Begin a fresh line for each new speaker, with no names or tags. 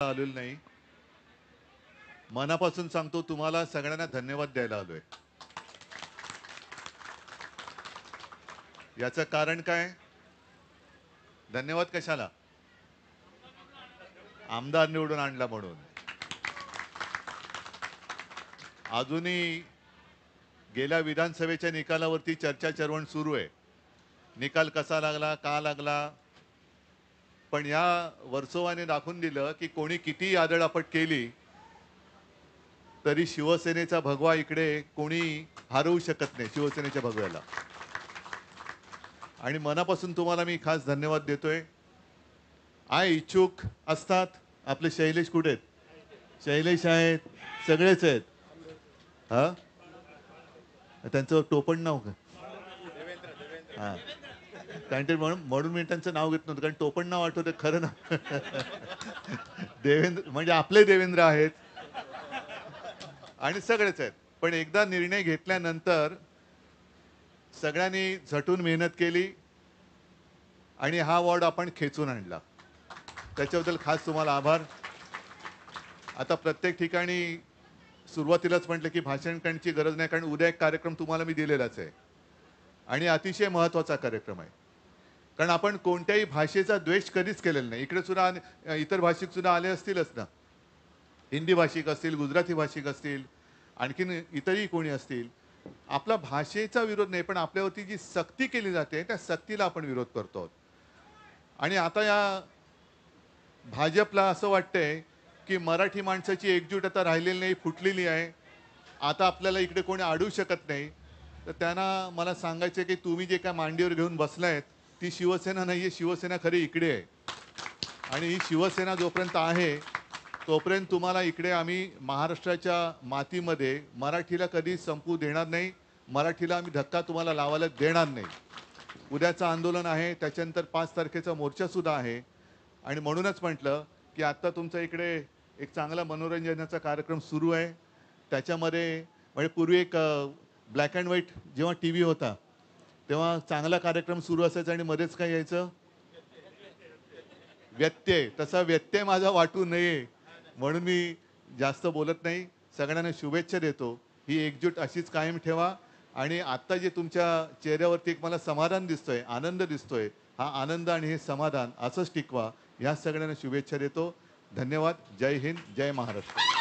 आलेलो नाही. मनापासून सांगतो तुम्हाला सगळ्यांना धन्यवाद द्यायला आलोय. याचं कारण काय? धन्यवाद कशाला? आमदार निवडून आणला म्हणून. अजूनही गेल्या विधानसभेच्या निकालावरती चर्चा चर्वण सुरू आहे. निकाल कसा लागला, का लागला? पण या वर्सोवाने दाखवून दिलं की कोणी किती आदळआपट केली तरी शिवसेनेचा भगवा इकडे कोणी हरवू शकत नाही, शिवसेनेच्या भगव्याला. आणि मनापासून तुम्हाला मी खास धन्यवाद देतोय. इच्छुक असतात. आपले शैलेश कुठे आहेत? शैलेश आहेत, सगळेच आहेत. हा, त्यांचं टोपण नाव का? हा, कारण ते म्हणून मी त्यांचं नाव घेत नव्हतं, कारण टोपण नाव आठवतं, खरं ना. देवेंद्र म्हणजे आपले देवेंद्र आहेत आणि सगळेच आहेत. पण एकदा निर्णय घेतल्यानंतर सगळ्यांनी झटून मेहनत केली आणि हा वॉर्ड आपण खेचून आणला. त्याच्याबद्दल खास तुम्हाला आभार. आता प्रत्येक ठिकाणी सुरुवातीलाच म्हटलं की भाषण करण्याची गरज नाही, कारण उद्या एक कार्यक्रम तुम्हाला मी दिलेलाच आहे आणि अतिशय महत्त्वाचा कार्यक्रम आहे. कारण आपण कोणत्याही भाषेचा द्वेष कधीच केलेला नाही. इकडे सुद्धा इतर भाषिक सुद्धा आले असतीलच ना. हिंदी भाषिक असतील, गुजराती भाषिक असतील, आणखीन इतरही कोणी असतील. आपला भाषेचा विरोध नाही, पण आपल्यावरती जी सक्ती केली जाते त्या सक्तीला आपण विरोध करतो आहोत. आणि आता या भाजपला असं वाटतंय की मराठी माणसाची एकजूट आता राहिलेली नाही, फुटलेली आहे. आता आपल्याला इकडे कोणी अडवू शकत नाही. तर त्यांना मला सांगायचं की तुम्ही जे काय मांडीवर घेऊन बसलायत ती शिवसेना नाहीये, शिवसेना खरी इकडे आहे. आणि ही शिवसेना जोपर्यंत आहे तोपर्यंत तुम्हाला इकडे आम्ही महाराष्ट्राच्या मातीमध्ये मराठीला कधी संपू देणार नाही. मराठीला आम्ही धक्का तुम्हाला लावायला देणार नाही. उद्याचं आंदोलन आहे, त्याच्यानंतर 5 तारखेचा मोर्चा सुद्धा आहे. आणि म्हणूनच म्हटलं की आत्ता तुमचा इकडे एक चांगला मनोरंजनाचा कार्यक्रम सुरू आहे. त्याच्यामध्ये म्हणजे पूर्वी एक ब्लॅक अँड व्हाईट जेव्हा टी व्ही होता तेव्हा चांगला कार्यक्रम सुरू असायचा आणि मध्येच काय यायचं? व्यत्यय. तसा व्यत्यय माझा वाटू नये म्हणून मी जास्त बोलत नाही. सगळ्यांना शुभेच्छा देतो. ही एकजूट अशीच कायम ठेवा. आणि आत्ता जे तुमच्या चेहऱ्यावरती एक मला समाधान दिसतोय, आनंद दिसतोय, हा आनंद आणि हे समाधान असंच टिकवा. या सगळ्यांना शुभेच्छा देतो. धन्यवाद. जय हिंद, जय महाराष्ट्र.